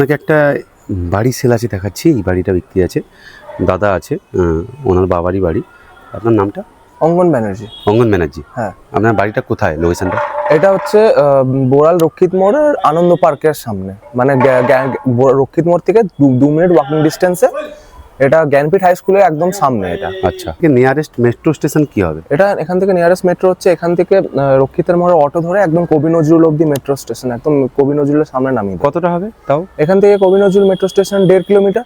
আপনাকে একটা বাড়ি সেল আছে দেখাচ্ছি। এই বাড়িটা বিক্রি আছে, দাদা আছে, ওনার বাবারই বাড়ি। আপনার নামটা? অঙ্গন ব্যানার্জি। অঙ্গন ব্যানার্জি। হ্যাঁ। আপনার বাড়িটা কোথায়, লোকেশনটা? এটা হচ্ছে বোড়াল রক্ষিত মোড়ের আনন্দ পার্কের সামনে, মানে রক্ষিত মোড় থেকে 2 মিনিট ওয়াকিং ডিস্টেন্সে। এটা জ্ঞানপীঠ হাই স্কুলের একদম সামনে এটা। আচ্ছা, নিয়ারেস্ট মেট্রো স্টেশন কি হবে? এটা এখান থেকে নিয়ারেস্ট মেট্রো হচ্ছে এখান থেকে রক্ষিতের মোড়ে অটো ধরে একদম কবি নজরুল অব্দি মেট্রো স্টেশন, একদম কবি নজরুলের সামনে নামিয়ে দেয়। কতটা হবে তাও? এখান থেকে কবি নজরুল মেট্রো স্টেশন 1.5 কিলোমিটার,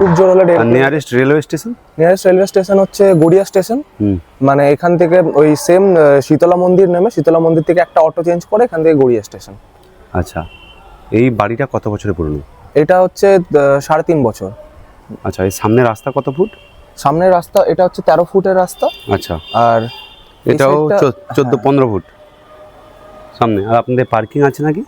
খুব জোর হলে 1.5। Nearest railway station? Nearest railway station হচ্ছে গড়িয়া স্টেশন। মানে এখান থেকে ওই সেম শীতলা মন্দির নেমে শীতলা মন্দির থেকে একটা অটো চেঞ্জ করে এখান থেকে গড়িয়া স্টেশন। আচ্ছা, এই বাড়িটা কত বছরের পুরনো? এটা হচ্ছে 3.5 বছর। আচ্ছা, এই সামনের রাস্তা কত ফুট? সামনের রাস্তা এটা হচ্ছে 13 ফুটের রাস্তা। আচ্ছা, আর এটাও 14-15 ফুট সামনে। আর আপনাদের পার্কিং আছে নাকি?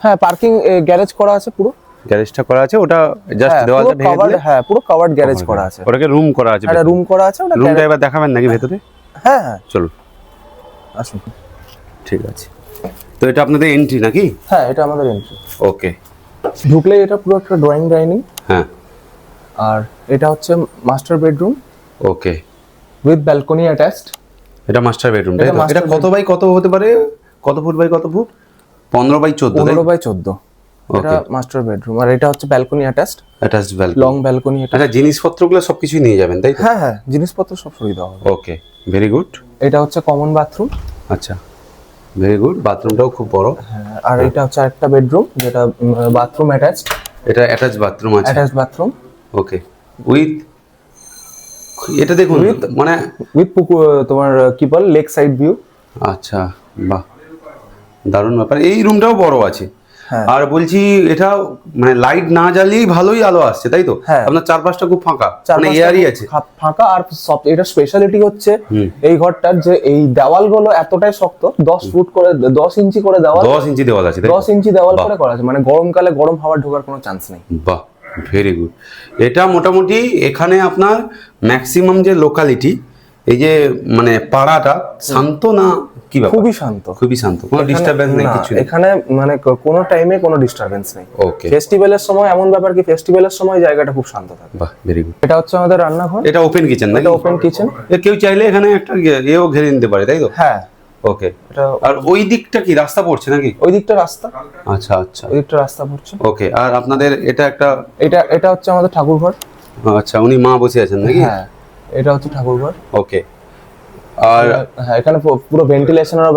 হ্যাঁ, পার্কিং গ্যারেজ করা আছে, পুরো গ্যারেজটা করা আছে, ওটা জাস্ট দেওয়ালটা ভেঙে দিলে? হ্যাঁ, পুরো কভার্ড গ্যারেজ করা আছে। ওটাকে রুম করা আছে? একটা রুম করা আছে। ওটা রুমটা এবার দেখাবেন নাকি ভেতরে? হ্যাঁ হ্যাঁ, চলুন আসুন। ঠিক আছে, তো এটা আপনাদের এন্ট্রি নাকি? হ্যাঁ, এটা আমাদের এন্ট্রি। ওকে, ঢুকলে এটা পুরো একটা ড্রয়িং ডাইনিং। হ্যাঁ। আর এটা হচ্ছে master bedroom okay, with balcony attached. এটা মাস্টার বেডরুম, তাই তো? এটা কত বাই কত হতে পারে? কত ফুট বাই কত ফুট? 15 বাই 14? 15 বাই 14। এটা মাস্টার বেডরুম। আর এটা হচ্ছে balcony attached. Attached balcony, long balcony. এটা জিনিসপত্রগুলো সবকিছুই নিয়ে যাবেন, তাই তো? হ্যাঁ হ্যাঁ, জিনিসপত্র সব ফ্রি দেওয়া হবে। ওকে, ভেরি গুড। এটা হচ্ছে কমন বাথরুম। আচ্ছা, ভেরি গুড। বাথরুমটাও খুব বড়। হ্যাঁ, আর এটা হচ্ছে আরেকটা বেডরুম যেটা বাথরুম অ্যাটাচড। এটা অ্যাটাচ বাথরুম আছে? Attached bathroom. ওকে, উইথ, এটা দেখুন মানে উইথ তোমার কি বল, লেক সাইড ভিউ। আচ্ছা, বাহ, দারুণ ব্যাপার। এই রুমটাও বড় আছে। আর বলছি, এটা মানে লাইট না জ্বালিয়েই ভালোই আলো আসছে, তাই তো? আপনার চারপাশটা খুব ফাঁকা, মানে এয়ারই আছে, ফাঁকা। আর সব এটা স্পেশালিটি হচ্ছে এই ঘরটার যে এই দেওয়ালগুলো এতটাই শক্ত, 10 ফুট করে 10 ইঞ্চি করে দেওয়াল। 10 ইঞ্চি দেওয়াল আছে? 10 ইঞ্চি দেওয়াল করে করা আছে, মানে গরমকালে গরম হাওয়া ঢোকার কোনো চান্স নেই। বাহ, ভেরি গুড। এটা মোটামুটি এখানে আপনার ম্যাক্সিমাম যে লোকালিটি, এই যে মানে পাড়াটা শান্ত না কি ব্যাপার? খুবই শান্ত, খুবই শান্ত, কোনো ডিস্টারবেন্স নেই, কিছু নেই এখানে। মানে কোনো টাইমে কোনো ডিস্টারবেন্স নেই। ওকে, ফেস্টিভ্যালের সময় এমন ব্যাপার কি, ফেস্টিভ্যালের সময় জায়গাটা খুব শান্ত থাকে। বাহ, ভেরি গুড। এটা হচ্ছে আমাদের রান্নাঘর। এটা ওপেন কিচেন নাকি? এটা ওপেন কিচেন। কেউ চাইলে এখানে একটা এও ঘেরে নিতে পারে, তাই তো? হ্যাঁ। ওকে, আর ওই দিকটা কি রাস্তা পড়ছে নাকি? ওই দিকটা রাস্তা। আচ্ছা আচ্ছা, ওই দিকটা রাস্তা পড়ছে। ওকে, আর আপনাদের এটা একটা, এটা হচ্ছে আমাদের ঠাকুর ঘর। আচ্ছা, উনি মা বসে আছেন নাকি? হ্যাঁ, এটা হচ্ছে ঠাকুর ঘর। ওকে, আর হ্যাঁ, এখানে পুরো ভেন্টিলেশনেরও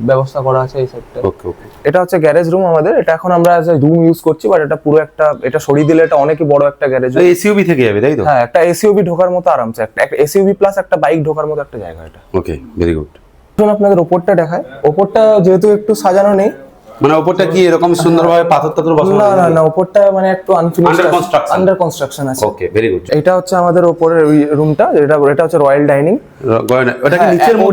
ব্যবস্থা করা আছে এই সাইডটা। ওকে ওকে, এটা হচ্ছে গ্যারেজ রুম আমাদের। এটা এখন আমরা অ্যাজ এ রুম ইউজ করছি, বাট এটা পুরো একটা, এটা সরিয়ে দিলে এটা অনেকই বড় একটা গ্যারেজ। এসইউভি থেকে যাবে, তাই তো? হ্যাঁ, একটা এসইউভি ঢোকার মতো আরামসে, একটা এসইউভি প্লাস একটা বাইক ঢোকার মতো একটা জায়গা এটা। ওকে, ভেরি গুড। এখন আপনাদের ওপরটা দেখায়। ওপরটা যেহেতু একটু সাজানো নেই, মানে ওপরটা কি এরকম সুন্দরভাবে পাথর টাথর বসানো? না না, ওপরটা মানে একটু আনফিনিশড, আন্ডার কনস্ট্রাকশন আছে। ওকে, ভেরি গুড। এটা হচ্ছে আমাদের ওপরের ওই রুমটা, এটা হচ্ছে রয়্যাল ডাইনিং। এটা কি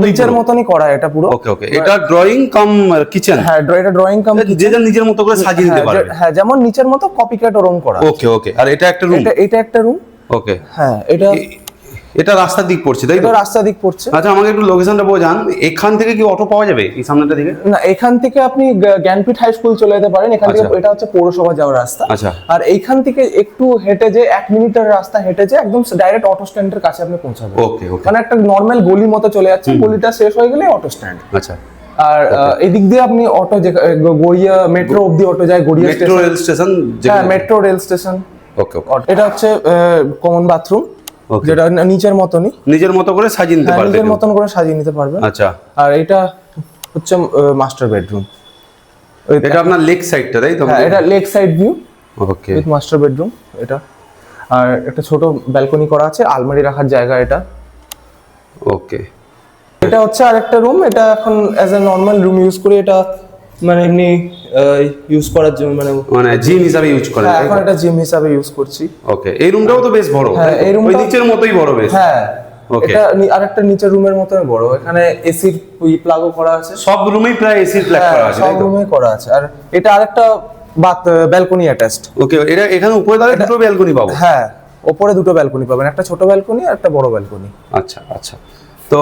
নিচের মতনই করা এটা পুরো। ওকে ওকে, এটা ড্রয়িং কাম কিচেন? হ্যাঁ, এটা ড্রয়িং কাম যে যার নিজের মতো করে সাজিয়ে নিতে পারবে। হ্যাঁ, যেমন নিচের মতো কপিক্যাট রুম করা। ওকে ওকে, আর এটা একটা রুম? এটা একটা রুম। ওকে, হ্যাঁ, এটা রাস্তার দিক পড়ছে, তাই তো? এটা রাস্তার দিক পড়ছে। আচ্ছা, আমাকে একটু লোকেশনটা বোঝান। এখান থেকে কি অটো পাওয়া যাবে এই সামনেটা দিকে? না, এখান থেকে আপনি জ্ঞানপীঠ হাই স্কুল চলে যেতে পারেন। এখান থেকে এটা হচ্ছে পৌরসভা যাওয়ার রাস্তা। আচ্ছা, আর এইখান থেকে একটু হেঁটে যে 1 মিনিটের রাস্তা হেঁটে যে একদম ডাইরেক্ট অটো স্ট্যান্ডের কাছে আপনি পৌঁছাবেন। ওকে ওকে, মানে একটা নরমাল গলি মতো চলে যাচ্ছে, গলিটা শেষ হয়ে গেলে অটো স্ট্যান্ড। আচ্ছা, আর এদিক দিয়ে আপনি অটো গড়িয়া মেট্রো অবধি অটো যায়, গড়িয়া মেট্রো রেল স্টেশন। হ্যাঁ, মেট্রো রেল স্টেশন। ওকে ওকে, এটা হচ্ছে কমন বাথরুম, যেটা নিজের মতনই, নিজের মতো করে সাজিয়ে নিতে পারবে, নিজের মতন করে সাজিয়ে নিতে পারবে। আচ্ছা, আর এটা হচ্ছে মাস্টার বেডরুম। এটা আপনার লেক সাইডটা, তাই তো? হ্যাঁ, এটা lake side view. Okay, with master bedroom এটা। আর একটা ছোট ব্যালকনি করা আছে, আলমারি রাখার জায়গা এটা। ওকে, এটা হচ্ছে আরেকটা রুম। এটা এখন as a normal room use করি। এটা মানে এমনি ইউজ করার জন্য, মানে জিম হিসাবে ইউজ করেন? হ্যাঁ, এখন এটা জিম হিসাবে ইউজ করছি। ওকে, এই রুমটাও তো বেশ বড়। হ্যাঁ, এই রুমটা ওই নিচের মতোই বড় বেশ। হ্যাঁ, ওকে, এটা আরেকটা নিচের রুমের মতই বড়। এখানে এসির প্লাগও করা আছে। সব রুমেই প্রায় এসির প্লাগ করা আছে, সব রুমেই করা আছে। আর এটা আরেকটা ব্যালকনি অ্যাটাচড। ওকে, এটা এখানে উপরে তাহলে দুটো ব্যালকনি পাবো? হ্যাঁ, উপরে দুটো ব্যালকনি পাবেন, একটা ছোট ব্যালকনি আর একটা বড় ব্যালকনি। আচ্ছা আচ্ছা, তো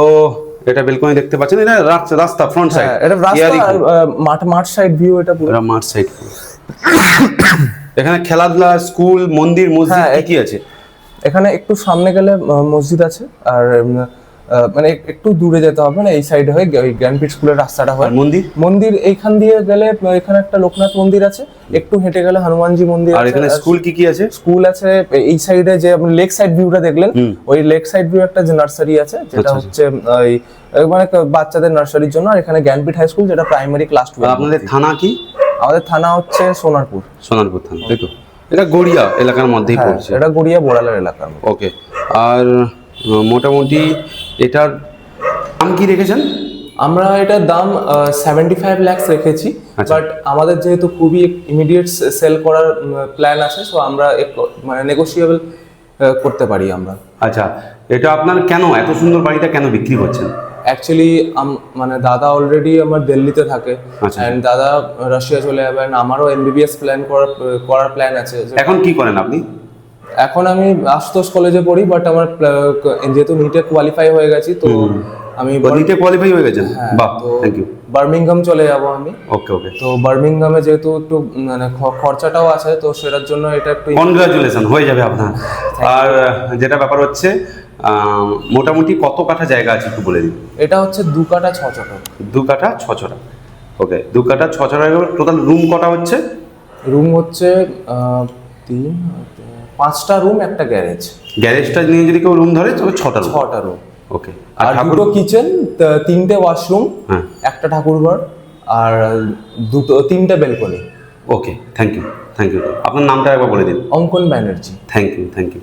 এটা ব্যালকনি দেখতে পাচ্ছেন, এটা রাস্তা ফ্রন্ট সাইড? এটা রাস্তা আর মাঠ সাইড ভিউ। এটা পুরো মাঠ সাইড। এখানে খেলাধুলা, স্কুল, মন্দির, মসজিদ হ্যাঁ, কি আছে? এখানে একটু সামনে গেলে মসজিদ আছে, আর মানে একটু দূরে যেতে হবে না, এই সাইডে হয়ে ওই জ্ঞানপীঠ স্কুলের রাস্তাটা হয়। আর মন্দির? মন্দির এইখান দিয়ে গেলে এখানে একটা লোকনাথ মন্দির আছে, একটু হেঁটে গেলে হনুমানজি মন্দির আর আছে। এখানে স্কুল কি আছে? স্কুল আছে এই সাইডে, যে আপনি লেক সাইড ভিউটা দেখলেন, ওই লেক সাইড ভিউ একটা যে নার্সারি আছে, যেটা হচ্ছে ওই মানে বাচ্চাদের নার্সারির জন্য। আর এখানে জ্ঞানপীঠ হাই স্কুল, যেটা প্রাইমারি ক্লাস 2। আর আপনাদের থানা কি? আমাদের থানা হচ্ছে সোনারপুর। সোনারপুর থানা, তাই তো? এটা গড়িয়া এলাকার মধ্যেই পড়ছে। এটা গড়িয়া বোড়ালের এলাকা। ওকে। আর মোটামুটি এটার দাম কি রেখেছেন? আমরা এটার দাম 75 lakhs রেখেছি, আচ্ছা। বাট আমাদের যেহেতু খুবই ইমিডিয়েট সেল করার প্ল্যান আছে, সো আমরা মানে নেগোশিয়েবল করতে পারি আমরা। আচ্ছা, এটা আপনার কেন এত সুন্দর বাড়িটা কেন বিক্রি করছেন? অ্যাকচুয়ালি মানে দাদা অলরেডি আমার দিল্লিতে থাকে, আচ্ছা। অ্যান্ড দাদা রাশিয়া চলে যাবেন। আমারও এমবিবিএস প্ল্যান করার প্ল্যান আছে। এখন কি করেন আপনি? এখন আমি আশুতোষ কলেজে পড়ি, বাট আমার যেহেতু নিটে কোয়ালিফাই হয়ে গেছি, তো আমি নিটে কোয়ালিফাই হয়ে গেছেন? বাহ, তো থ্যাংক ইউ। বার্মিংহাম চলে যাব আমি। ওকে ওকে। তো বার্মিংহামে যেহেতু একটু মানে খরচাটাও আছে, তো সেটার জন্য এটা একটু কনগ্রাচুলেশন, হয়ে যাবে আপনার। আর যেটা ব্যাপার হচ্ছে, মোটামুটি কত কাঠা জায়গা আছে একটু বলে দিন। এটা হচ্ছে 2 কাঠা 6 ছটা। 2 কাঠা 6 ছটা। ওকে, 2 কাঠা 6 ছটা। টোটাল রুম কটা হচ্ছে? রুম হচ্ছে 5টা রুম, একটা গ্যারেজ। গ্যারেজটা নিয়ে যদি কেউ রুম ধরে তবে 6টা রুম। 6টা রুম। ওকে। আর দুটো কিচেন, 3টে ওয়াশরুম, হ্যাঁ, একটা ঠাকুরঘর, আর 3টে বেলকনি। Okay, thank you. আপনার নামটা একবার বলে দিন। অঙ্কন ব্যানার্জি। Thank you.